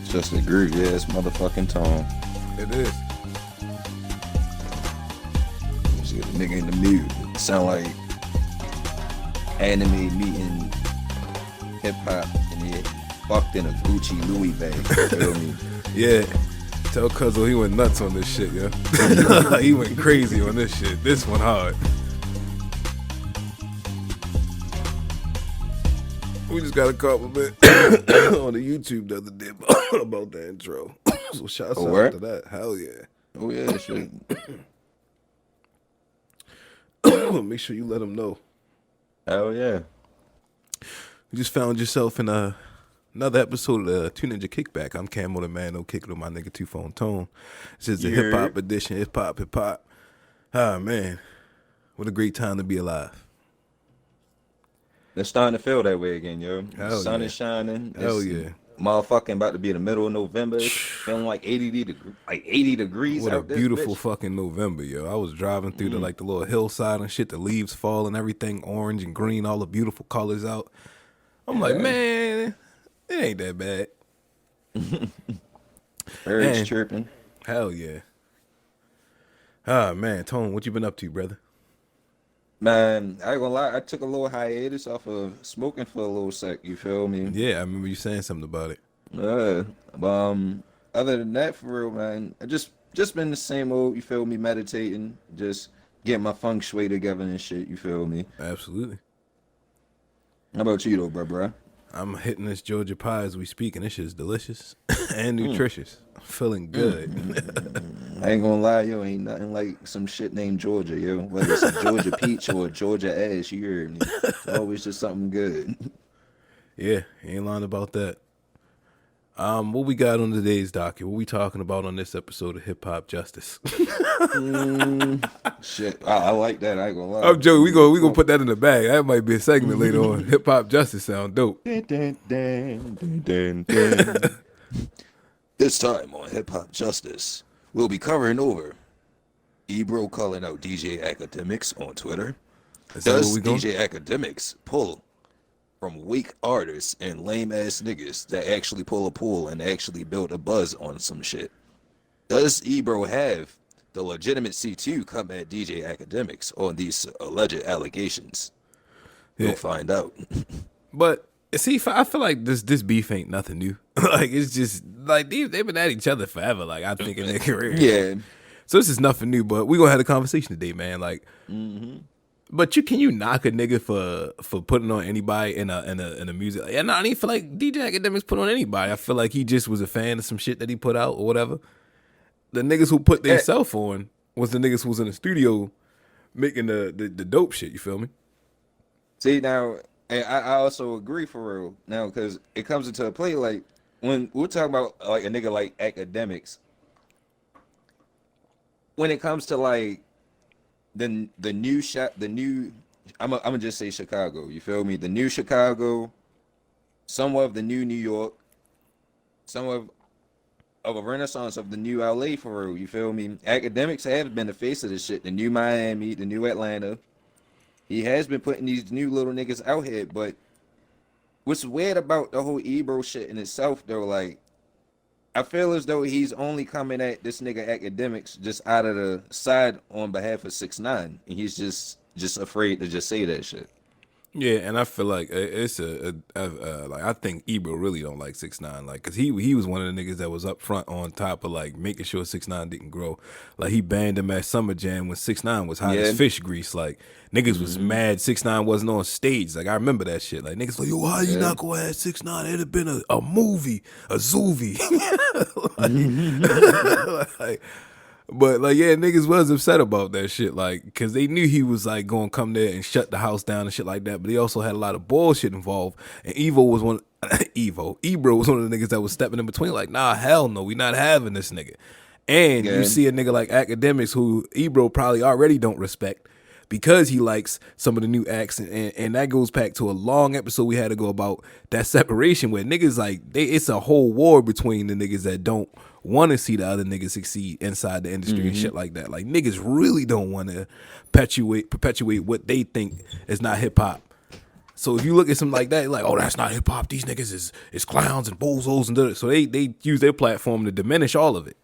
just a groovy ass motherfucking tone. It is. Just get a nigga in the mood. Sound like anime meeting hip hop and he fucked in a Gucci Louis bag. You feel me? Yeah. Tell Cuzzo he went nuts on this shit, yo. He went crazy on this shit. This one hard. We just got a compliment on the YouTube the other day about the intro. So shouts out to that. Hell yeah. Oh yeah, shit. Make sure you let them know. Hell yeah. You just found yourself in another episode of Two Ninja Kickback. I'm Camo the Man, no kick with my nigga Two Phone Tone. This is the hip hop edition. Hip hop. Ah man, what a great time to be alive. It's starting to feel that way again, yo. Hell The sun yeah. is shining. Hell It's yeah. Motherfucking about to be in the middle of November. It's feeling like 80 degrees What a out this beautiful bitch. fucking November, yo. I was driving through the little hillside and shit, the leaves fall and everything, orange and green, all the beautiful colors out. I'm like, man, it ain't that bad. Birds chirping. Hell yeah. Ah man, Tone, what you been up to, brother? Man, I ain't gonna lie, I took a little hiatus off of smoking for a little sec, you feel me? Yeah, I remember you saying something about it. Other than that, for real, man, I just been the same old, you feel me, meditating, just getting my feng shui together and shit, you feel me? Absolutely. How about you though, bruh? I'm hitting this Georgia pie as we speak, and this shit is delicious and nutritious. I'm feeling good. I ain't gonna lie, yo, ain't nothing like some shit named Georgia, yo. Whether it's a Georgia peach or a Georgia ash, you heard me. It's always just something good. Yeah, ain't lying about that. What we got on today's docket? What we talking about on this episode of Hip Hop Justice? Shit, I like that. I ain't gonna lie. I'm joking. We gonna put that in the bag. That might be a segment later on. Hip Hop Justice sound dope. This time on Hip Hop Justice, we'll be covering over Ebro calling out DJ Academics on Twitter. Is that Does what we going? DJ Academics pull from weak artists and lame ass niggas that actually pull a pool and actually build a buzz on some shit? Does Ebro have the legitimacy to come at DJ Academics on these alleged allegations? We'll find out. But see, I feel like this beef ain't nothing new. Like it's just like they've been at each other forever. Like I think in their career. Yeah. So this is nothing new. But we gonna have a conversation today, man. Like, but can you knock a nigga for putting on anybody in a music? And I don't even feel like DJ Academics put on anybody. I feel like he just was a fan of some shit that he put out or whatever. The niggas who put their self on was the niggas who was in the studio making the dope shit. You feel me? See, now, and I also agree for real now, because it comes into a play like when we're talking about like a nigga like Academics. When it comes to like the new I'm gonna just say Chicago. You feel me? The new Chicago, somewhat of the new New York, somewhat of a renaissance of the new LA for real. You feel me? Academics have been the face of this shit. The new Miami, the new Atlanta. He has been putting these new little niggas out here, but what's weird about the whole Ebro shit in itself, though, like, I feel as though he's only coming at this nigga Academics just out of the side on behalf of 6ix9ine, and he's just afraid to just say that shit. Yeah, and I feel like it's like I think Ebro really don't like 6ix9ine, like, cause he was one of the niggas that was up front on top of like making sure 6ix9ine didn't grow. Like he banned him at Summer Jam when 6ix9ine was hot as fish grease. Like niggas was mad 6ix9ine wasn't on stage. Like I remember that shit. Like niggas like, yo, why you not gonna have 6ix9ine? It'd have been a movie, a Zoovie. like, but like, yeah, niggas was upset about that shit, like, cause they knew he was like gonna come there and shut the house down and shit like that. But he also had a lot of bullshit involved. And Ebro was one of the niggas that was stepping in between, like, nah, hell no, we not having this nigga. And you see a nigga like Academics who Ebro probably already don't respect because he likes some of the new acts, and that goes back to a long episode we had to go about that separation where niggas like it's a whole war between the niggas that don't want to see the other niggas succeed inside the industry and shit like that. Like niggas really don't want to perpetuate what they think is not hip hop. So if you look at something like that, like, oh, that's not hip hop. These niggas is clowns and bozos and so they use their platform to diminish all of it.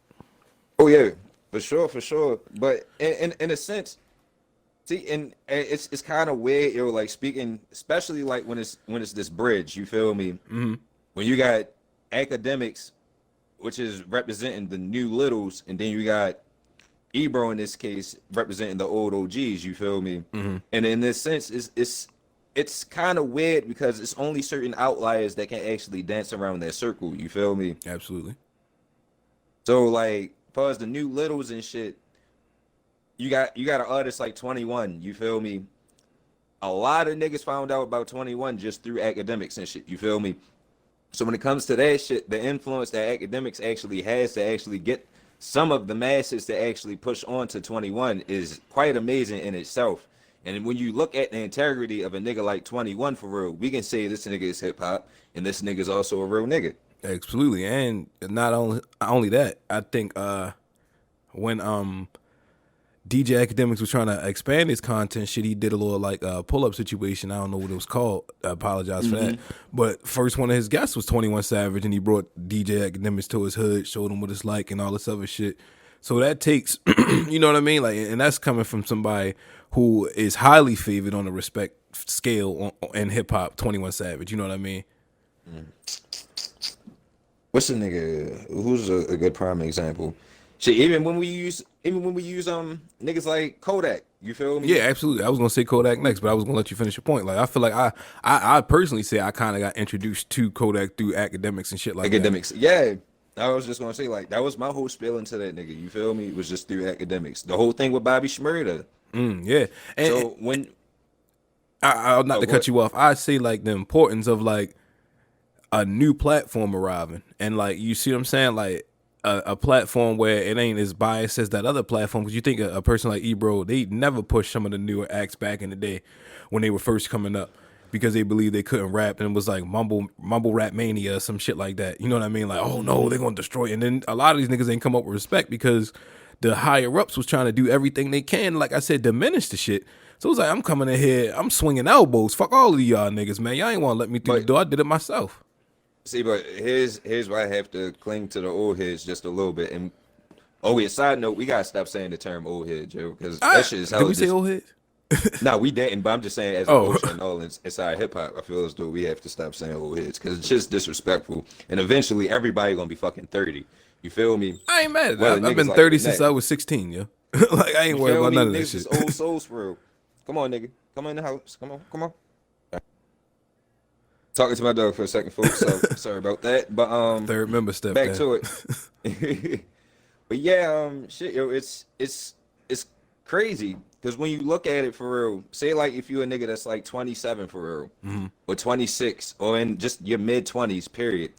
Oh yeah, for sure. But in a sense, see, and it's kind of weird, yo. Like speaking, especially like when it's this bridge. You feel me? Mm-hmm. When you got academics, which is representing the new littles, and then you got ebro in this case representing the old OGs. You feel me? Mm-hmm. And in this sense, it's kind of weird because it's only certain outliers that can actually dance around that circle. You feel me? Absolutely. So like, far as the new littles and shit, you got an artist like 21. You feel me? A lot of niggas found out about 21 just through academics and shit. You feel me? So when it comes to that shit, the influence that academics actually has to actually get some of the masses to actually push on to 21 is quite amazing in itself. And when you look at the integrity of a nigga like 21 for real, we can say this nigga is hip hop and this nigga is also a real nigga. Absolutely. And not only that, I think when DJ Academics was trying to expand his content shit, he did a little like pull-up situation. I don't know what it was called. I apologize for that. But first one of his guests was 21 Savage, and he brought DJ Academics to his hood, showed him what it's like and all this other shit. So that takes, you know what I mean? Like, and that's coming from somebody who is highly favored on the respect scale in hip-hop, 21 Savage. You know what I mean? What's the nigga? Who's a good prime example? Shit, even when we use niggas like Kodak, you feel me? Yeah, absolutely. I was gonna say Kodak next, but I was gonna let you finish your point. Like, I feel like I personally say I kind of got introduced to Kodak through academics and shit like Academics, yeah. I was just gonna say, like, that was my whole spiel into that nigga. You feel me? It was just through academics. The whole thing with Bobby Shmurda. Yeah. And So when I'll not to go cut ahead. you off, I say like the importance of like a new platform arriving, and like you see what I'm saying, like a platform where it ain't as biased as that other platform. Because you think a person like Ebro, they never pushed some of the newer acts back in the day when they were first coming up because they believed they couldn't rap and it was like mumble rap mania or some shit like that. You know what I mean? Like, oh no, they're gonna destroy it. And then a lot of these niggas ain't come up with respect because the higher ups was trying to do everything they can, like I said, diminish the shit. So it was like, I'm coming in here, I'm swinging elbows. Fuck all of y'all niggas, man. Y'all ain't want to let me through the But door. I did it myself. see, but here's why I have to cling to the old heads just a little bit. And oh yeah, side note, we gotta stop saying the term old head, Joe, because that shit is Did hella we say old head? No, we didn't, but I'm just saying as a Oh. culture and all inside hip hop, I feel as though we have to stop saying old heads because it's just disrespectful. And eventually everybody gonna be fucking 30. You feel me? I ain't mad at Whether that. I've niggas been like 30 it or since not. I was 16, yo. Like, I ain't You worried feel about me? none of that Niggas is shit. old souls for real. Come on, nigga. Come in the house. Come on. Talking to my dog for a second, folks. So sorry about that. But Third member step back there. to it. But yeah, shit, yo, it's crazy because when you look at it for real, say like if you a nigga that's like 27 for real, or 26, or in just your mid 20s, period,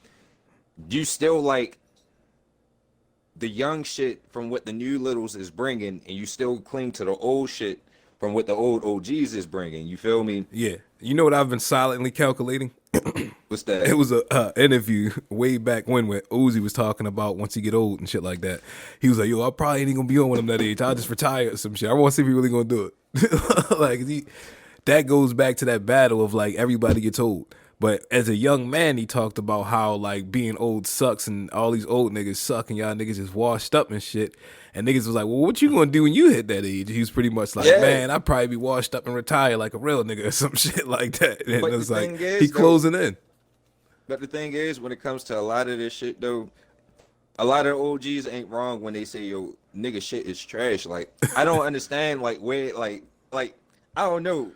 you still like the young shit from what the new littles is bringing, and you still cling to the old shit from what the old OGs is bringing. You feel me? Yeah. You know what I've been silently calculating? What's It that? was a interview way back when Uzi was talking about once he get old and shit like that. He was like, yo, I probably ain't gonna be on when I'm that age. I'll just retire or some shit. I want to see if he really gonna do it. Like, that goes back to that battle of like everybody gets old. But as a young man, he talked about how like being old sucks and all these old niggas suck and y'all niggas just washed up and shit. And niggas was like, well, what you gonna do when you hit that age? He was pretty much like, Yeah. man, I'd probably be washed up and retire like a real nigga or some shit like that. And But it was the like, thing is, he though, closing in. But the thing is, when it comes to a lot of this shit, though, a lot of OGs ain't wrong when they say, yo, nigga shit is trash. Like, I don't understand, like, where, like, I don't know.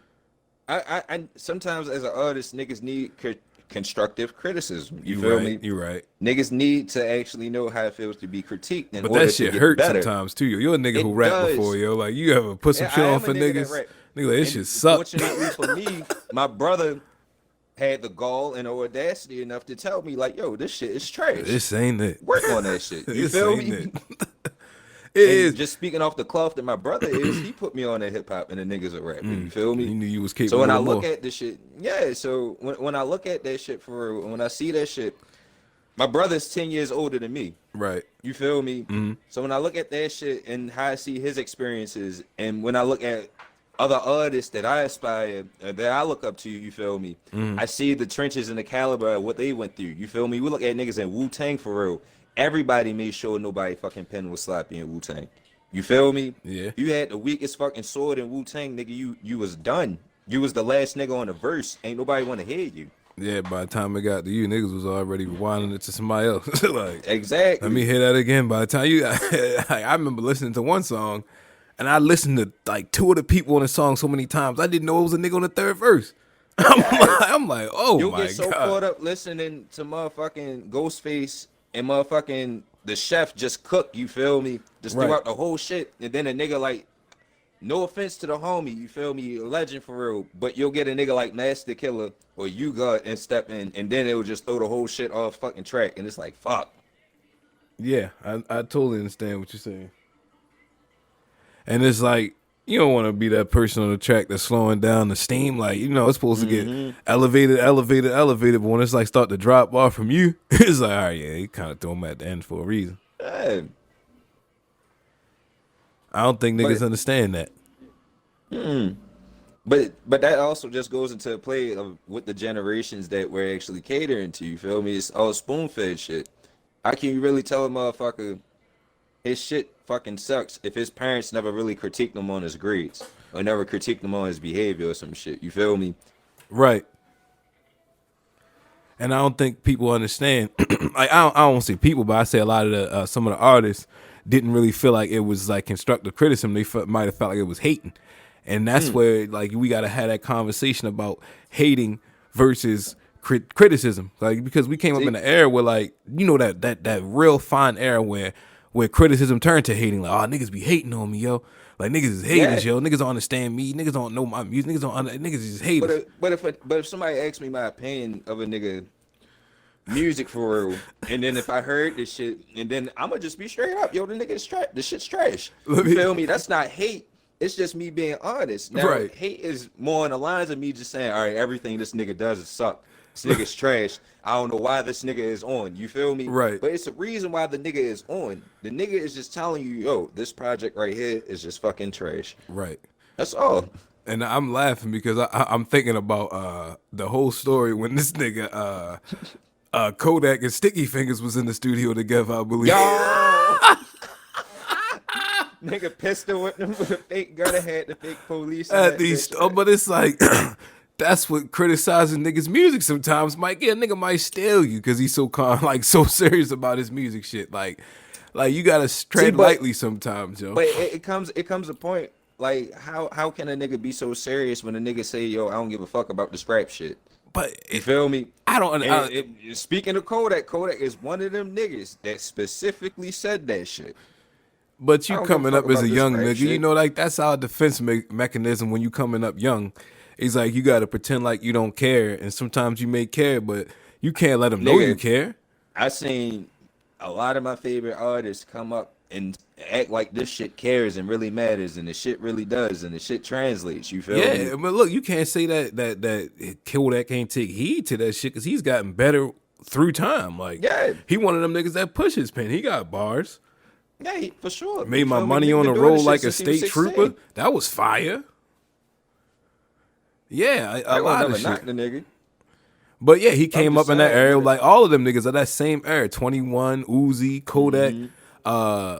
I sometimes as an artist, niggas need constructive criticism. You feel me? You right. Niggas need to actually know how it feels to be critiqued in But order that to shit get hurts better. sometimes too. Yo, you're a nigga It who rapped does. before, yo. Like, you ever put some Yeah, shit I on am a for nigga that niggas? rap. Nigga, like, this And shit suck. fortunately for me, my brother had the gall and the audacity enough to tell me, like, yo, this shit is trash. This ain't it. Work on that shit. You This feel ain't me? it. It And is. just speaking off the cloth that my brother is, he put me on that hip hop and the niggas are rapping. You feel He me? knew you was capable So when I of look more. at this shit, yeah. So when I look at that shit for real, when I see that shit, my brother's 10 years older than me. Right. You feel me? So when I look at that shit and how I see his experiences, and when I look at other artists that I aspire, that I look up to, you feel me? I see the trenches and the caliber of what they went through, you feel me? We look at niggas in Wu-Tang for real. Everybody made sure nobody fucking pen was sloppy in Wu-Tang. You feel me? Yeah. You had the weakest fucking sword in Wu-Tang, nigga. You was done. You was the last nigga on the verse. Ain't nobody want to hear you. Yeah, by the time it got to you, niggas was already rewinding it to somebody else. Like, Exactly. let me hear that again. By the time you, I remember listening to one song, and I listened to like two of the people on the song so many times, I didn't know it was a nigga on the third verse. I'm like, oh You'll my get so god. caught up listening to motherfucking Ghostface and motherfucking the chef just cook, you feel me? Just Right. throughout the whole shit. And then a nigga like, no offense to the homie, you feel me? A legend for real. But you'll get a nigga like Master Killer or You Got and step in, and then it will just throw the whole shit off fucking track. And it's like, fuck. Yeah, I totally understand what you're saying. And it's like, you don't want to be that person on the track that's slowing down the steam. Like, you know, it's supposed to get elevated. But when it's like start to drop off from you, it's like, all right, yeah, you kind of throw them at the end for a reason. Yeah. I don't think niggas But- understand that. But that also just goes into play of with the generations that we're actually catering to. You feel me? It's all spoon fed shit. How can you really tell a motherfucker his shit fucking sucks if his parents never really critiqued him on his grades or never critiqued him on his behavior or some shit? You feel me? Right. And I don't think people understand. Like I don't say people, but I say a lot of the some of the artists didn't really feel like it was like constructive criticism. They might have felt like it was hating, and that's where like we got to have that conversation about hating versus criticism. Like because we came up in an era where like you know that real fine era where criticism turned to hating. Like oh niggas be hating on me, yo. Like niggas is haters, yo. Niggas don't understand me. Niggas don't know my music. Niggas is just haters. But if somebody asks me my opinion of a nigga music for real, and then if I heard this shit, and then I'ma just be straight up, yo, the nigga is trash. The shit's trash. You feel me? That's not hate. It's just me being honest. Now, Right. hate is more on the lines of me just saying, all right, everything this nigga does is suck. This nigga's trash. I don't know why this nigga is on. You feel me? Right. But it's a reason why the nigga is on. The nigga is just telling you, yo, this project right here is just fucking trash. Right. That's all. And I'm laughing because I'm thinking about the whole story when this nigga Kodak and Sticky Fingers was in the studio together, I believe. Yo! Nigga pistol with them with a fake gun and had the fake police. At least, but it's like that's what criticizing niggas' music sometimes might get. A nigga might steal you because he's so calm, like so serious about his music shit. Like you gotta tread lightly sometimes, yo. But it comes a point like how can a nigga be so serious when a nigga say, yo, I don't give a fuck about the scrap shit. But You feel me? I don't. Speaking of Kodak is one of them niggas that specifically said that shit. But I you don't give a coming fuck up as about a this young scrap nigga, you shit. know, like that's our defense mechanism when you coming up young. It's like you gotta pretend like you don't care, and sometimes you may care, but you can't let them know Nigga. you care. I seen a lot of my favorite artists come up and act like this shit cares and really matters, and the shit really does, and the shit translates. You feel me? Yeah, but look, you can't say that Kodak can't take heed to that shit because he's gotten better through time. Like, Yeah. he one of them niggas that push his pen. He got bars. Yeah, for sure. Made You my feel me? money Nigga on the been doing road this like shit a since he state was 16. trooper. That was fire. Yeah, I a lot never of knock shit. the nigga. But yeah, he came up just in that saying, era. nigga. Like all of them niggas are that same era. 21, Uzi, Kodak.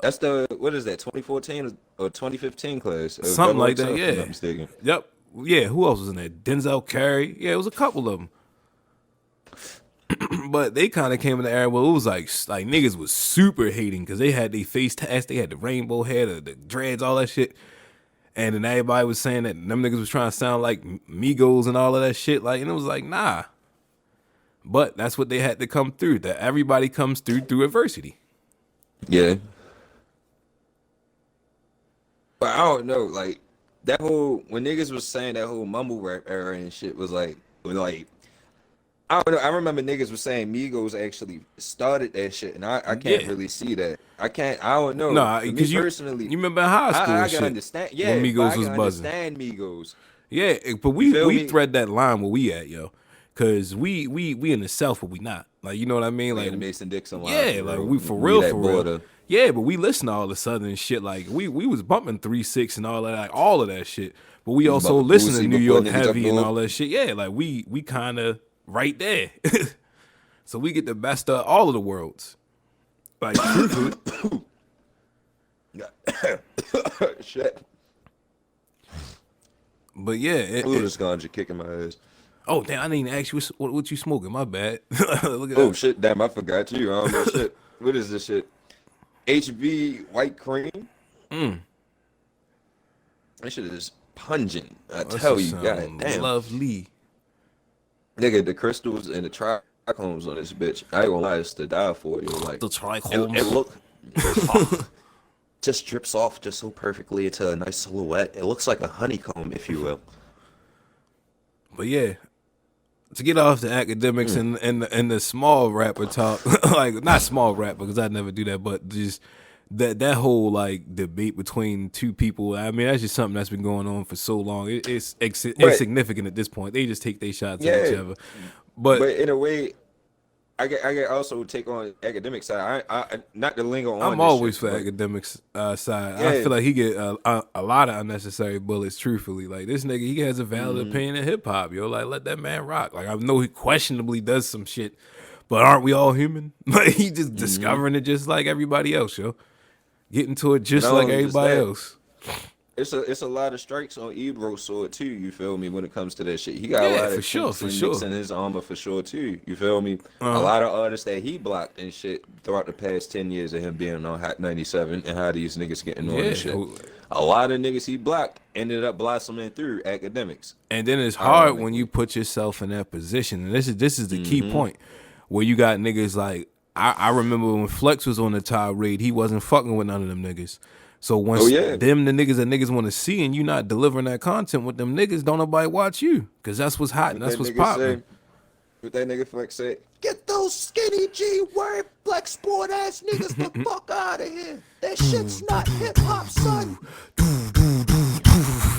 That's the what is that? 2014 or 2015 class? Something like that, If I'm yeah. not mistaken. Yep. Yeah, who else was in there? Denzel Curry. Yeah, it was a couple of them. But they kind of came in the era where it was like niggas was super hating because they had their face tats, they had the rainbow hair, the dreads, all that shit. And then everybody was saying that them niggas was trying to sound like Migos and all of that shit. Like, and it was like, nah. But that's what they had to come through. That everybody comes through adversity. Yeah. But I don't know, like that whole when niggas was saying that whole mumble rap era and shit was like I don't know. I remember niggas was saying Migos actually started that shit, and I can't Yeah. really see that. I don't know. Nah, For me because you personally, remember in high school I and can shit, understand. Yeah, when but Migos I was can buzzing. understand Migos. Yeah, but You feel we me? thread that line where we at, yo. Cause we in the South, but we not. Like, you know what I mean? Like Like, the Mason Dixon line. yeah, for like real. we for real, that for real. border. Yeah, but we listen to all the Southern shit. Like we was bumping 3-6 and all that, like all of that shit. But we also bumping listen to Boosie New before York niggas heavy and up all that shit. Yeah, like we kind of right there. So we get the best of all of the worlds. Like truthfully. Shit. But yeah, Ooh, this ganja kicking my ass. oh damn, I didn't even ask you what you smoking. My bad. Look at Oh that. shit, damn, I forgot you. I don't know shit. What is this shit? HB white cream. That shit is pungent. I That tell shit you, god sound damn. lovely. Nigga, the crystals and the trichomes on this bitch. I ain't gonna lie, it's to die for. You're like The trichomes. it look just drips off just so perfectly into a nice silhouette. It looks like a honeycomb, if you will. But yeah, to get off the academics and the small rapper talk, like not small rapper because I never do that, but just that whole like debate between two people. I mean, that's just something that's been going on for so long. It's insignificant at this point. They just take their shots at each Yeah, other. but But in a way, I get also take on academic side. I not the lingo on I'm this always shit, for but academics side. I yeah, feel like he get a lot of unnecessary bullets. Truthfully, like this nigga, he has a valid opinion in hip hop. Yo, like let that man rock. Like I know he questionably does some shit, but aren't we all human? Like he just discovering it just like everybody else. Yo, getting to it just not like only just everybody that, else. it's a lot of strikes on Ebro sword too. You feel me? When it comes to that shit, he got a Yeah, lot for of sure, kinks for and sure. nicks in his armor for sure too. You feel me? A lot of artists that he blocked and shit throughout the past 10 years of him being on Hot 97 and how these niggas getting on and shit. Yeah, A lot of niggas he blocked ended up blossoming through academics. and then it's hard when you Ironically. put yourself in that position. And this is the key point where you got niggas like I remember when Flex was on the tirade, he wasn't fucking with none of them niggas. So once Oh yeah. them the niggas that niggas want to see and you not delivering that content with them niggas, don't nobody watch you because that's what's hot and What that's that what's nigga popping. say? What that nigga Flex said? Get those skinny G word flex sport ass niggas the fuck out of here. That shit's not hip hop, son.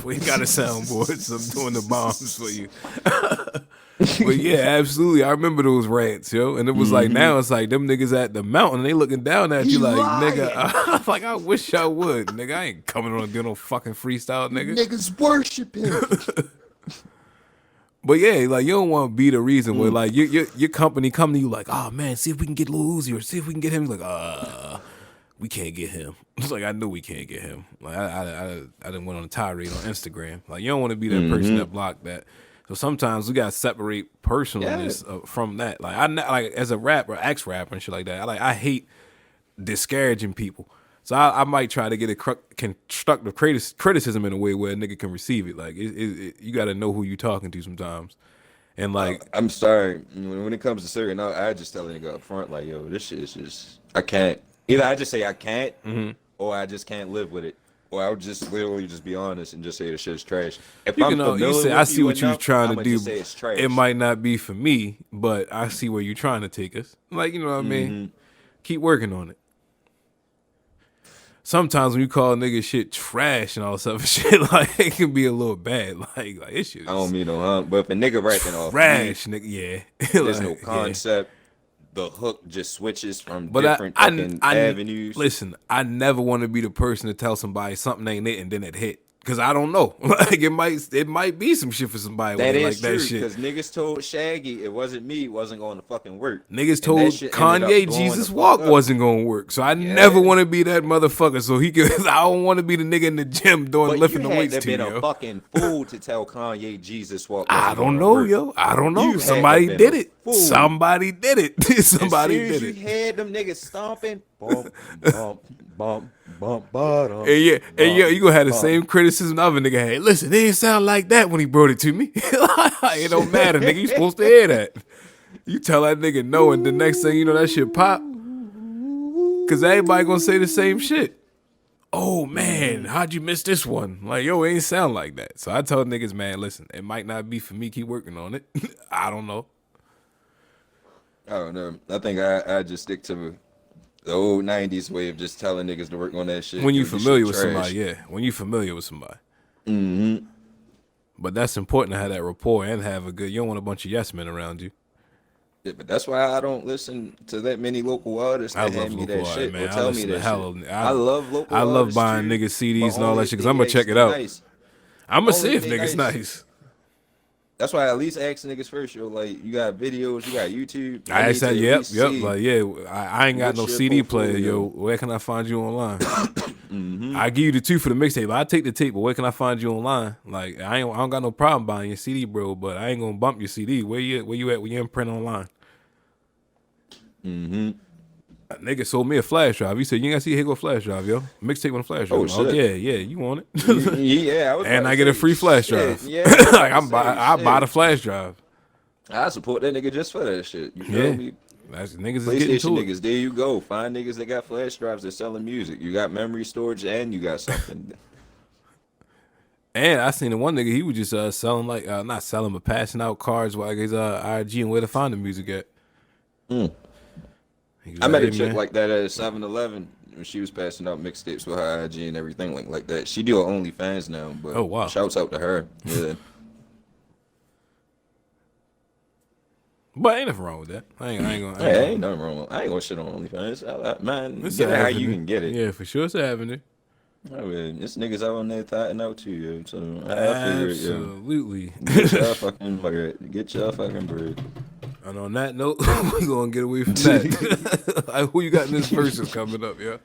We got a soundboard, so I'm doing the bombs for you. But yeah, absolutely. I remember those rants, yo. And it was like now it's like them niggas at the mountain, they looking down at you You like, lying. nigga, like I wish I would. Nigga, I ain't coming on doing no fucking freestyle, nigga. Niggas worship him. But yeah, like you don't want to be the reason where like your company come to you like, oh man, see if we can get Lil Uzi or see if we can get him. He's like, we can't get him. It's like I knew we can't get him. Like I didn't went on a tirade on Instagram. Like you don't want to be that person that blocked that. So sometimes we gotta separate personalness from that. Like like as a rapper, ex rapper and shit like that. I hate discouraging people. So I might try to get a constructive criticism in a way where a nigga can receive it. Like you got to know who you talking to sometimes, and like I'm sorry. When it comes to certain, I just tell a nigga up front, like, yo, this shit is just, I can't. Either I just say I can't, or I just can't live with it. Or I would just literally just be honest and just say the shit's trash. If you I'm know, you familiar say with I see what you was enough, trying to I'ma do. just say it's trash. It might not be for me, but I see where you're trying to take us. Like you know what I mean. Keep working on it. Sometimes when you call nigga shit trash and all this other shit, like it can be a little bad. Like it should. I don't mean no harm, but if a nigga rapping off Trash, nigga. Yeah. beat, there's Like, no yeah. concept. The hook just switches from But different fucking avenues. Listen, I never want to be the person to tell somebody something ain't it and then it hit. Cause I don't know. Like it might be some shit for somebody That with is like true, that shit. because niggas told Shaggy it wasn't me, it wasn't going to fucking work. Niggas And told that shit ended up Kanye blowing Jesus the Walk fuck up. wasn't gonna work. So I never want to be that motherfucker. So he could. I don't want to be the nigga in the gym doing But lifting you the had weights to too, been a yo. fucking fool to tell Kanye Jesus Walk. I wasn't don't gonna know, work. yo. I don't know. You had to Somebody been did a it. fool. Somebody did it. Somebody As soon as did you it. had them niggas stomping, bump, bump, bump, bump, bottom. And yeah, you gonna have the bump. same criticism the other nigga had. Listen, it didn't sound like that when he brought it to me. It don't matter, nigga. You supposed to hear that. You tell that nigga no, and the next thing you know, that shit pop. Cause everybody gonna say the same shit. Oh man, how'd you miss this one? Like, yo, it ain't sound like that. So I told niggas, man, listen, it might not be for me. Keep working on it. I don't know. I don't know. I think I just stick to the old '90s way of just telling niggas to work on that shit. When you Dude, this familiar shit with trash. somebody, yeah. When you familiar with somebody. But that's important to have that rapport and have a good. You don't want a bunch of yes men around you. Yeah, but that's why I don't listen to that many local artists I that love hand me local that art, shit man. or I tell me listen to that shit. hell. I love I local love artists buying too, niggas but CDs and all only that shit if because I'm they gonna check it actually out. nice. I'm gonna Only see if if they niggas nice. nice. That's why I at least ask niggas first, yo. Like, you got videos, you got YouTube. I I need asked that. to at Yep, least yep. see Like, yeah, I ain't got no what's your CD player, yo. portfolio. Where can I find you online? Mm-hmm. I give you the 2 for the mixtape. I take the tape, but where can I find you online? Like, I don't got no problem buying your CD, bro. But I ain't gonna bump your CD. Where you at when you imprint online? Mm-hmm. A nigga sold me a flash drive. He said, you ain't gotta see, here go a flash drive, yo. Mixtape on a flash drive. Oh I'm like, shit. yeah, you want it. Yeah, I was about And to I get a say free flash shit. drive. Yeah, I was Like, about to say I buy the shit. flash drive. I support that nigga just for that shit. You feel Yeah. me? That's, niggas is getting PlayStation to it. niggas, there you go. Find niggas that got flash drives that selling music. You got memory storage and you got something. And I seen the one nigga, he was just selling like not selling but passing out cards while his IG and where to find the music at. Mm. He was I like, met a hey, chick man. like that at 7-Eleven when she was passing out mixtapes with her IG and everything like that. She do her OnlyFans now, but Oh, wow. shouts out to her. Yeah. But ain't nothing wrong with that. I ain't gonna. Hey, ain't nothing wrong. I ain't gonna shit on OnlyFans. Man, It's get an it how you avenue. can get it. Yeah, for sure, it's an avenue. I mean, this niggas out on there thotting out too, yo. So I figure it, yo. Absolutely. Get y'all fucking bread. Get y'all fucking bread. And on that note, we gonna get away from that. Like, who you got in this verses coming up, yeah?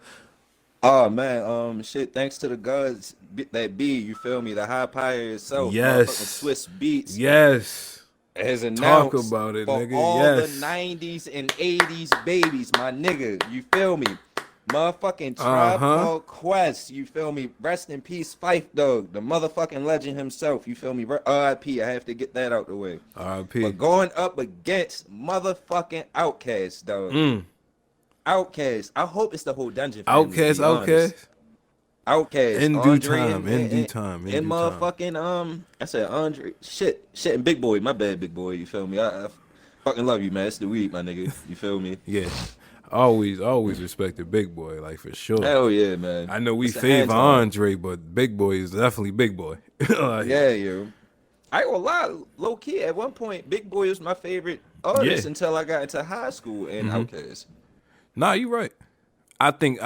Oh man, shit. Thanks to the gods that be, you feel me? The high power itself, motherfucking Yes. Swiss Beats, Yes. has Talk announced about it, for nigga. all the Yes. 90s and 80s babies, my nigga. You feel me? Motherfucking Tribe Uh-huh. Called Quest, you feel me? Rest in peace, Fife Dog, the motherfucking legend himself, you feel me? R.I.P. I have to get that out the way. R.I.P. But going up against motherfucking Outkast, dog. Outkast. I hope it's the whole Dungeon family, to Outcast, be honest. Outcast. Outkast, In due Andre, time, in due time, in and due time. motherfucking I said Andre, shit, and Big Boy, my bad, Big Boy. You feel me? I fucking love you, man. It's the weed, my nigga. You feel me? Yeah. Always respected Big Boy, like for sure. Hell yeah, man. I know we It's a favor hands on. Andre, but Big Boy is definitely Big Boy. Like, Yeah, yo. I ain't gonna lie, low key. At one point, Big Boy was my favorite artist Yeah. until I got into high school and Outkast. Nah, you right. I think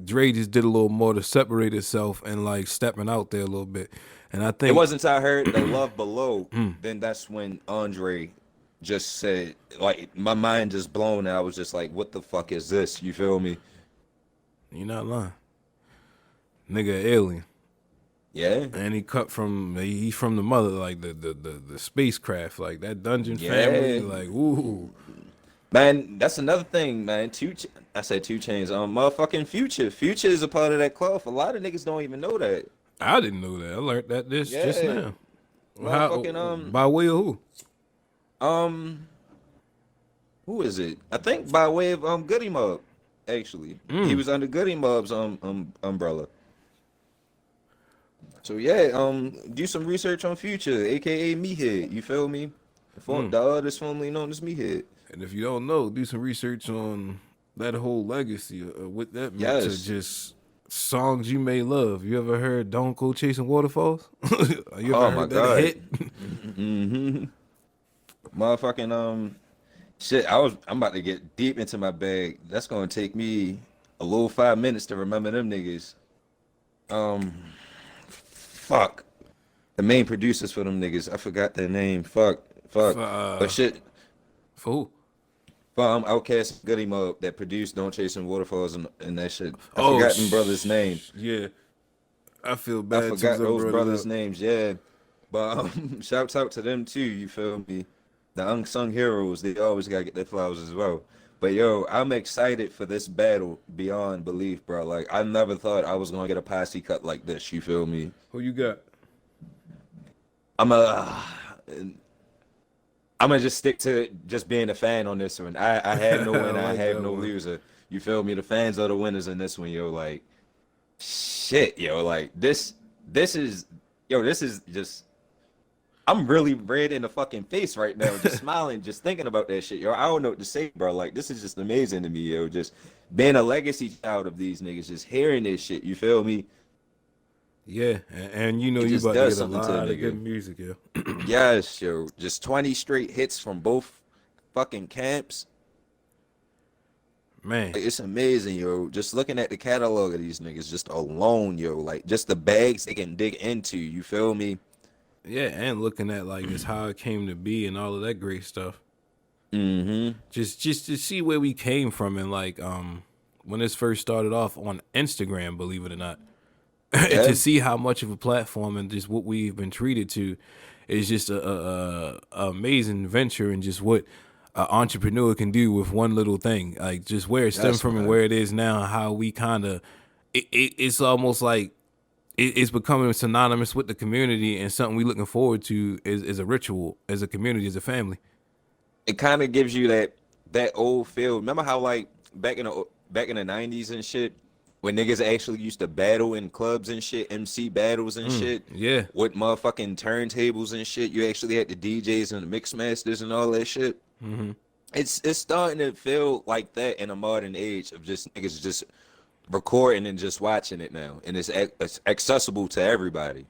Dre just did a little more to separate itself and like stepping out there a little bit. And I It think wasn't until I heard the Love Below, then that's when Andre just said, like, my mind just blown. And I was just like, what the fuck is this? You feel me? you're not lying. Nigga alien. Yeah. And he's from the mother, like the spacecraft, like that dungeon family, Yeah. like ooh. Man, that's another thing, man. I said 2 Chains. Motherfucking Future. Future is a part of that cloth. A lot of niggas don't even know that. I didn't know that. I learned that just Yeah. now. Motherfucking by way of who? Who is it? I think by way of Goody Mob. Actually, he was under Goody Mob's umbrella. So yeah, do some research on Future, aka Meathead. You feel me? The artist formerly known as Meathead. And if you don't know, do some research on that whole legacy of what that meant to Yes. just songs you may love. You ever heard "Don't Go Chasing Waterfalls"? You ever Oh heard my that god. hit? Motherfucking shit. I'm about to get deep into my bag. That's gonna take me a little 5 minutes to remember them niggas. Fuck. The main producers for them niggas. I forgot their name. Fuck. But shit. For who? Outkast Goody Mob that produced Don't Chasing Waterfalls and that shit. I Oh, forgot them brothers' names. Yeah, I feel I bad. forgot too, those brought it brothers' up. names, yeah. But shouts out to them too, you feel me? The unsung heroes, they always gotta get their flowers as well. But yo, I'm excited for this battle beyond belief, bro. Like I never thought I was gonna get a posse cut like this, you feel me? Who you got? I'm gonna just stick to just being a fan on this one. I have no winner, I I like have that no one. loser. You feel me? The fans are the winners in this one, yo. Like shit, yo. Like this is just I'm really red in the fucking face right now, just smiling, just thinking about that shit, yo. I don't know what to say, bro. Like this is just amazing to me, yo. Just being a legacy child of these niggas, just hearing this shit, you feel me? Yeah, and you know It you just about to does get a something to a lot of good nigga. music, yeah. Yes, yo, just 20 straight hits from both fucking camps. Man, Like, it's amazing, yo. Just looking at the catalog of these niggas just alone, yo. Like just the bags they can dig into. You feel me? yeah, and looking at like just how it came to be and all of that great stuff. Mm-hmm. Just to see where we came from and like when this first started off on Instagram, believe it or not. And Yeah, to see how much of a platform and just what we've been treated to is just a amazing venture and just what an entrepreneur can do with one little thing. Like just where it stemmed yes, from and man. where it is now, how we kind of it's almost like it's becoming synonymous with the community and something we looking forward to is a ritual as a community, as a family. It kind of gives you that old feel. Remember how like back in the 90s and shit, when niggas actually used to battle in clubs and shit, MC battles and shit, Yeah. with motherfucking turntables and shit. You actually had the DJs and the mix masters and all that shit. It's starting to feel like that in a modern age of just niggas just recording and just watching it now, and it's accessible to everybody.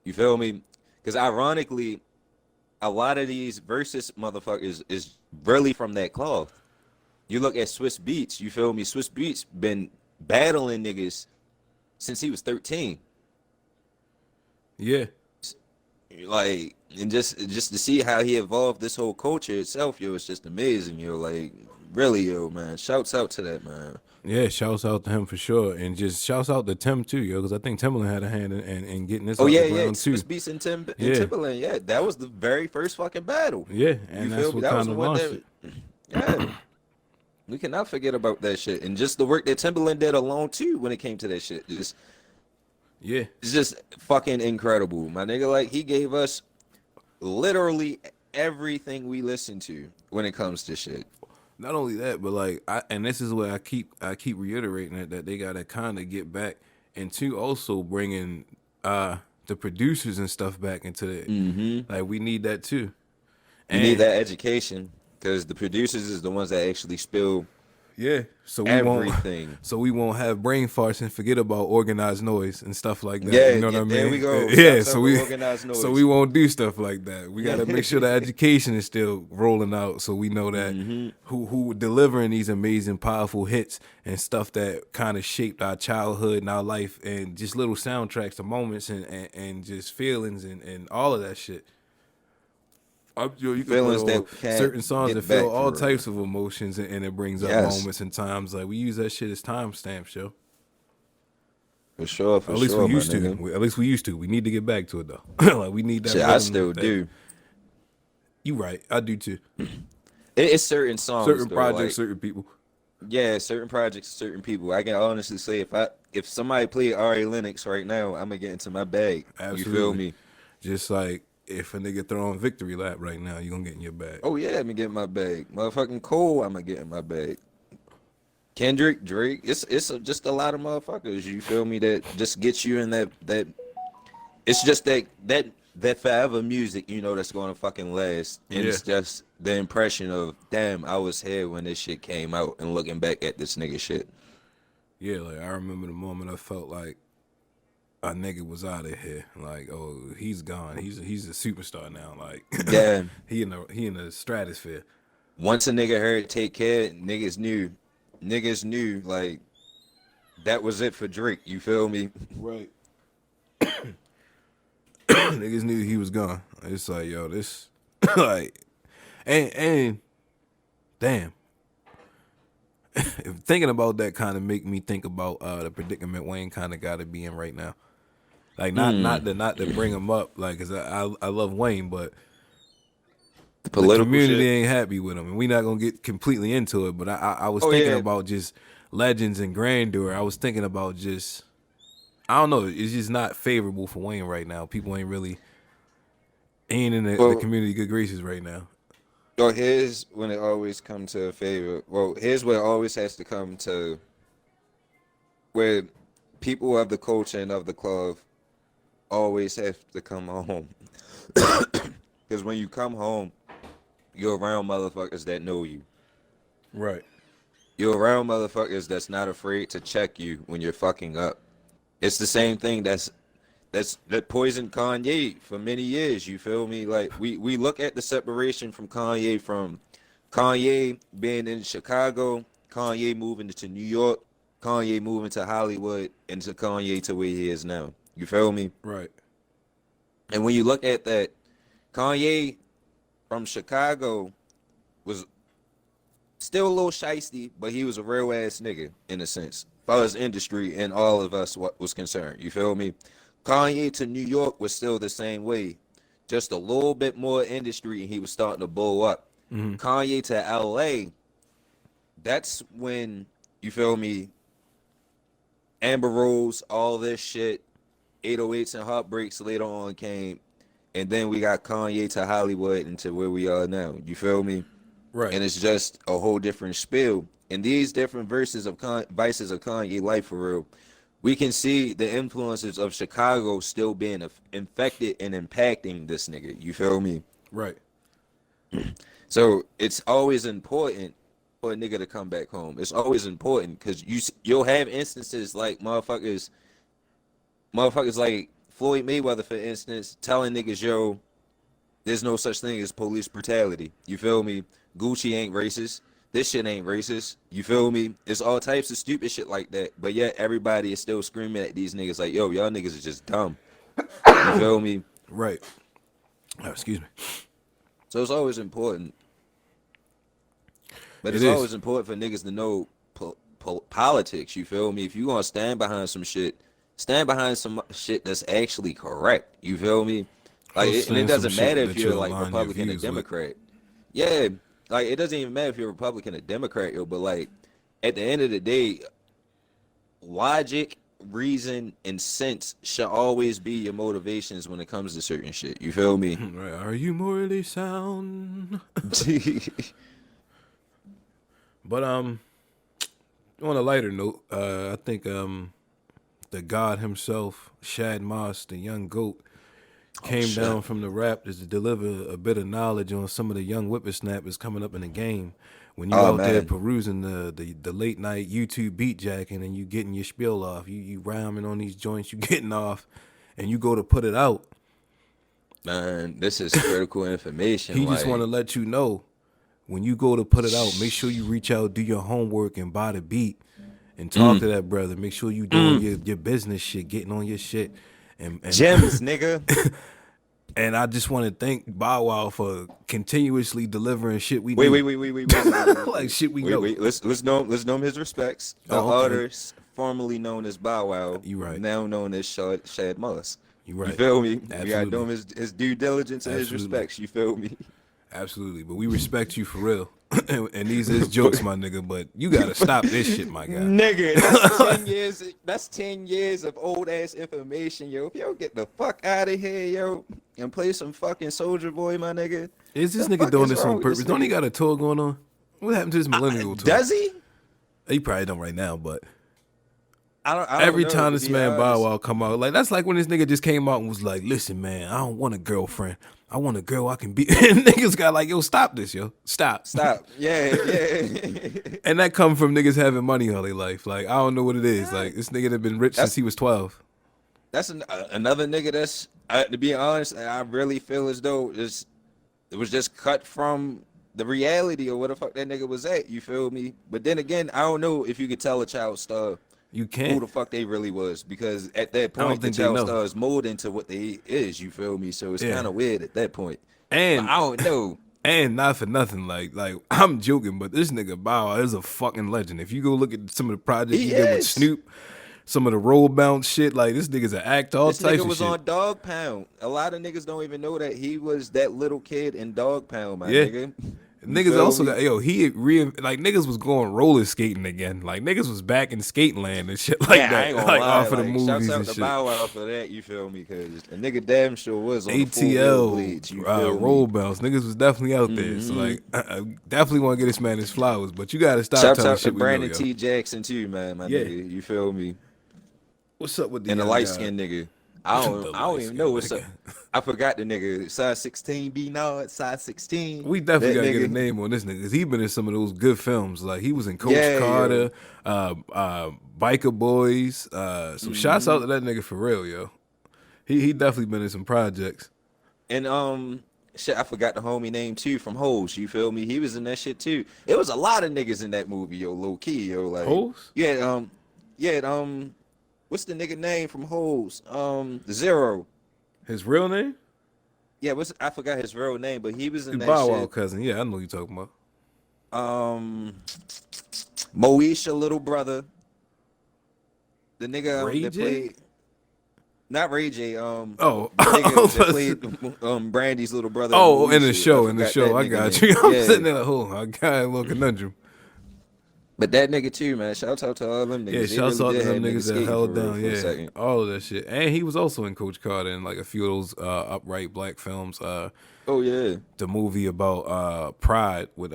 You feel me? Because ironically, a lot of these versus motherfuckers is really from that cloth. You look at Swiss Beats, you feel me? Swiss Beats been battling niggas since he was 13. Yeah. Like, and just to see how he evolved this whole culture itself, yo, it's just amazing, yo. Like, really, yo, man. Shouts out to that, man. Yeah, shouts out to him for sure. And just shouts out to Tim too, yo, because I think Timberland had a hand in getting this Oh off the yeah, yeah. ground Swiss too. Beats and Yeah. Timberland, yeah. That was the very first fucking battle. Yeah. You And feel that's me? what That was kind the of one launched it. that, yeah. We cannot forget about that shit, and just the work that Timberland did alone too when it came to that shit. Yeah. It's just fucking incredible, my nigga. Like he gave us literally everything we listen to when it comes to shit. Not only that, but like and this is what I keep reiterating that they gotta kind of get back into also bringing the producers and stuff back into it. Mm-hmm. Like we need that too. You need And that education because the producers is the ones that actually spill yeah, so we won't everything. so we won't have brain farts and forget about organized noise and stuff like that. You Yeah, know what yeah, I there we mean? go. Yeah, Shouts out so to we organized so we noise. won't do stuff like that. We got to make sure the education is still rolling out so we know that who delivering these amazing powerful hits and stuff that kind of shaped our childhood and our life and just little soundtracks to moments and just feelings and all of that shit. You could put Feelings that on we can't certain songs that get feel back all for real. types of emotions and it brings up Yes, moments and times. Like we use that shit as timestamps, yo. for At least we sure, my used to. nigga. At least we used to. We need to get back to it though. Like we need that Shit, I rhythm. still That do. you right. I do too. It's certain songs Certain though, projects, like certain people. yeah, certain projects, certain people. I can honestly say if somebody played Ari Lennox right now, I'm gonna get into my bag. You feel Absolutely. me? Just like if a nigga throwing victory lap right now, you gonna get in your bag. Oh yeah, I'm gonna get in my bag. Motherfucking Cole, I'm gonna get in my bag. Kendrick, Drake, just a lot of motherfuckers. You feel me? That just gets you in that. It's just that forever music, that's gonna fucking last. And Yeah. it's just the impression of damn, I was here when this shit came out, and looking back at this nigga shit. Yeah, like I remember the moment I felt like a nigga was out of here. Like, oh, he's gone. He's a superstar now. Like Yeah. he in the stratosphere. Once a nigga heard Take Care, niggas knew like that was it for Drake. You feel me? Right. Niggas knew he was gone. It's like, yo, this like and damn. Thinking about that kind of make me think about the predicament Wayne kind of got to be in right now. Like not to bring him up, like, cause I love Wayne, but The the political community shit. ain't happy with him, and we not gonna get completely into it. But I was Oh thinking yeah. about just legends and grandeur. I was thinking about just I don't know. It's just not favorable for Wayne right now. People ain't in the Well, community good graces right now. here's when it always come to a favor. Well, here's where it always has to come to where people of the culture and of the club always have to come home. Because when you come home, you're around motherfuckers that know you. Right. You're around motherfuckers that's not afraid to check you when you're fucking up. It's the same thing that poisoned Kanye for many years. You feel me? Like we look at the separation from Kanye being in Chicago, Kanye moving to New York, Kanye moving to Hollywood, and to Kanye to where he is now. You feel me? Right. And when you look at that, Kanye from Chicago was still a little shiesty, but he was a real ass nigga in a sense, as far as industry and all of us what was concerned. You feel me? Kanye to New York was still the same way, just a little bit more industry, and he was starting to blow up. Kanye to LA, that's when, you feel me, Amber Rose, all this shit, 808s and Heartbreaks later on came, and then we got Kanye to Hollywood and to where we are now. You feel me? Right. And it's just a whole different spiel. And these different vices of Kanye life for real, we can see the influences of Chicago still being infected and impacting this nigga. You feel me? Right. So it's always important for a nigga to come back home. It's always important because you'll have instances like motherfuckers like Floyd Mayweather, for instance, telling niggas, yo, there's no such thing as police brutality. You feel me? Gucci ain't racist. This shit ain't racist. You feel me? It's all types of stupid shit like that. But yet everybody is still screaming at these niggas like, yo, y'all niggas are just dumb. You feel me? Right. Oh, excuse me. So it's always important. But It it's is. always important for niggas to know politics. You feel me? If you gonna stand behind some shit, stand behind some shit that's actually correct. You feel me? Like, Go and it stand doesn't some matter shit if that you're you'll like align your Republican or views with. Democrat. Yeah, like it doesn't even matter if you're Republican or Democrat, yo. But like, at the end of the day, logic, reason, and sense should always be your motivations when it comes to certain shit. You feel me? Right. Are you morally sound? But on a lighter note, I think the God himself, Shad Moss, the young goat, came shit. down from the Raptors to deliver a bit of knowledge on some of the young whippersnappers coming up in the game. When you Oh, out there man. perusing the late night YouTube beat jacking and you getting your spiel off, you rhyming on these joints, you getting off, and you go to put it out. Man, this is critical information. He just like, want to let you know, when you go to put it out, make sure you reach out, do your homework, and buy the beat, and talk to that brother. Make sure you doing your business shit, getting on your shit, and gems, nigga. and I just want to thank Bow Wow for continuously delivering shit we Wait, do. wait. Like shit we Wait, know. wait. Let's know him his respects. The Oh, okay. artist formerly known as Bow Wow, You right. now known as Shad Moss. You right. You feel me? We Absolutely. gotta do him his due diligence and his Absolutely. respects. You feel me? Absolutely, but we respect you for real. and these is jokes, my nigga. But you gotta stop this shit, my guy. Nigga, that's 10 years. That's 10 years of old ass information, yo. If yo get the fuck out of here, yo, and play some fucking Soldier Boy, my nigga. Is this The nigga fuck doing is this wrong on with purpose? this Don't he nigga? got a tour going on? What happened to this millennial tour? Does he? He probably don't right now, but I don't every know, time to this be man Bow honest. Wow come out, like that's like when this nigga just came out and was like, "Listen, man, I don't want a girlfriend. I want a girl I can be." And niggas got like, "Yo, stop this, yo, stop." Yeah. And that come from niggas having money all their life. Like I don't know what it is. Like this nigga that been rich since he was 12. That's another nigga that's, to be honest, I really feel as though it was just cut from the reality of what the fuck that nigga was at. You feel me? But then again, I don't know if you could tell a child star You who can't. the fuck they really was, because at that don't point the think they child know. star is molded into what they is. You feel me? So it's Yeah. kind of weird at that point. And But I don't know. And not for nothing, like I'm joking, but this nigga Bow Wow is a fucking legend. If you go look at some of the projects he did with is. Snoop, some of the roll bounce shit, like this nigga's an actor, all This types nigga of was shit. on Dog Pound. A lot of niggas don't even know that he was that little kid in Dog Pound, my Yeah. nigga. You Niggas feel also me? got like niggas was going roller skating again. Like niggas was back in skate land and shit like I that. ain't gonna Like lie. off of the Like, movies shouts out and to shit. Bow Wow for that. You feel me? Because a nigga damn sure was on the full ATL blades. You feel roll me? bounce. Niggas was definitely out there. So like I definitely want to get this man his flowers, but you gotta stop Shouts telling out to shit we know, Brandon yo. T. Jackson too, man. My Yeah. nigga. You feel me? What's up with the And the young light guy? skinned nigga. I don't even light-skinned know what's up. nigga. I forgot the nigga. Size 16 B Nod, size 16. We definitely That gotta get a nigga. name on this nigga because he been in some of those good films. Like he was in Coach Yeah, Carter, Biker Boys. So shouts out to that nigga for real, yo. He definitely been in some projects. And shit, I forgot the homie name too from Hoes. You feel me? He was in that shit too. It was a lot of niggas in that movie, yo, low key, yo. Like, Hoes? yeah, what's the nigga name from Hoes? Zero. His real name? Yeah, I forgot his real name, but he was in His that Bow Wow shit. cousin. Yeah, I know who you talking about. Moesha little brother. The nigga Ray that J? played not Ray J, Oh, the I nigga was that about to played Brandy's little brother in oh, in the Moesha. show, I in the forgot show. that I nigga got name. you. I'm Yeah. sitting there like, oh, I got a little conundrum. But that nigga too, man. Shouts out to all them niggas. Yeah, They shouts really out to did them have niggas that skating held for real down, for a yeah, second. all of that shit. And he was also in Coach Carter and like a few of those upright black films. Oh yeah. The movie about Pride with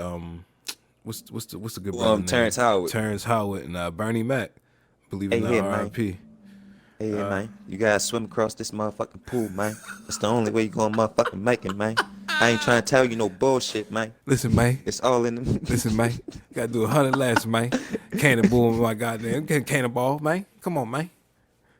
what's the good brother name? Terrence Howard. Terrence Howard and Bernie Mac. Believe it or Hey, not, here, man. R.I.P. Hey, man. You gotta swim across this motherfucking pool, man. It's the only way you gonna motherfucking make it, man. I ain't trying to tell you no bullshit, man. Listen, man. It's all in the Listen, man. Gotta do 100 laps, man. Cannonball, my goddamn cannonball, man. Come on, man.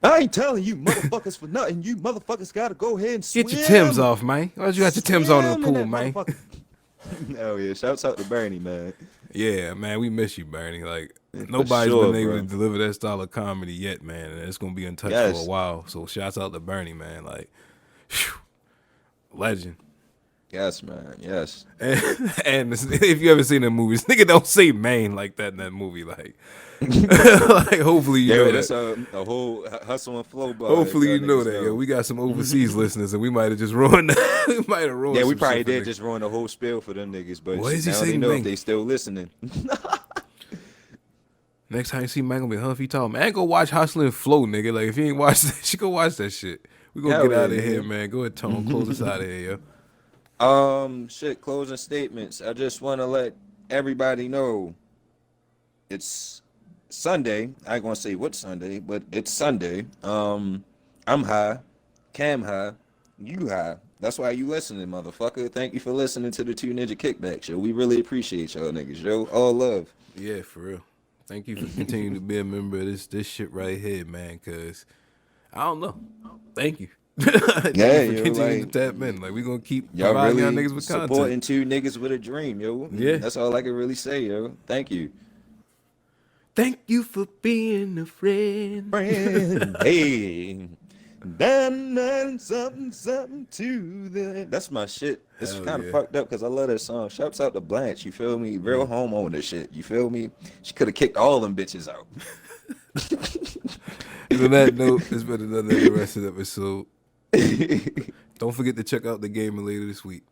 I ain't telling you motherfuckers for nothing. You motherfuckers gotta go ahead and swim. Get your Timbs off, man. Why you got your Timbs on in the Swim pool, that man? motherfucker. Hell yeah. Shouts out to Bernie, man. Yeah, man, we miss you, Bernie. Like For nobody's sure, been able bro. to deliver that style of comedy yet, man. And it's gonna be untouched for Yes. a while. So shouts out to Bernie, man. Like, phew, legend. Yes, man. Yes. And if you ever seen that movie, this nigga don't say Maine like that in that movie. Like, like hopefully you Yeah, know that's that. a whole hustle and flow bar. Hopefully you y'all know niggas that. Yo, we got some overseas listeners, and we might have just ruined. We might have ruined. Yeah, we some probably shit for did niggas. just ruin the whole spiel for them niggas, but What shit, is he now they saying, know man? if they still listening. Next time you see Mike, gonna be Humphrey Tall. Man, go watch Hustle and Flow, nigga. Like if you ain't watched that shit, go watch that shit. We gonna Hell get out yeah, of here, nigga. man. Go ahead, Tone. Close us out of here, yo. Shit, closing statements. I just want to let everybody know it's Sunday. I ain't gonna say what Sunday, but it's Sunday. I'm high, Cam high, you high. That's why you listening, motherfucker. Thank you for listening to the Two Ninja Kickback Show. We really appreciate y'all niggas, yo. All love. Yeah, for real. Thank you for continuing to be a member of this shit right here, man. Cause I don't know. Thank you. Thank Yeah, you for yo, continuing like, to tap in. Like we gonna keep y'all providing y'all really niggas with content. supporting two niggas with a dream, yo. Yeah. That's all I can really say, yo. Thank you. Thank you for being a friend. Hey, done something to the. That's my shit. It's Hell kind of yeah. fucked up because I love that song. Shouts out to Blanche. You feel me? Real homeowner shit. You feel me? She could have kicked all them bitches out. And on that note, it's been another interesting episode. Don't forget to check out the gaming later this week.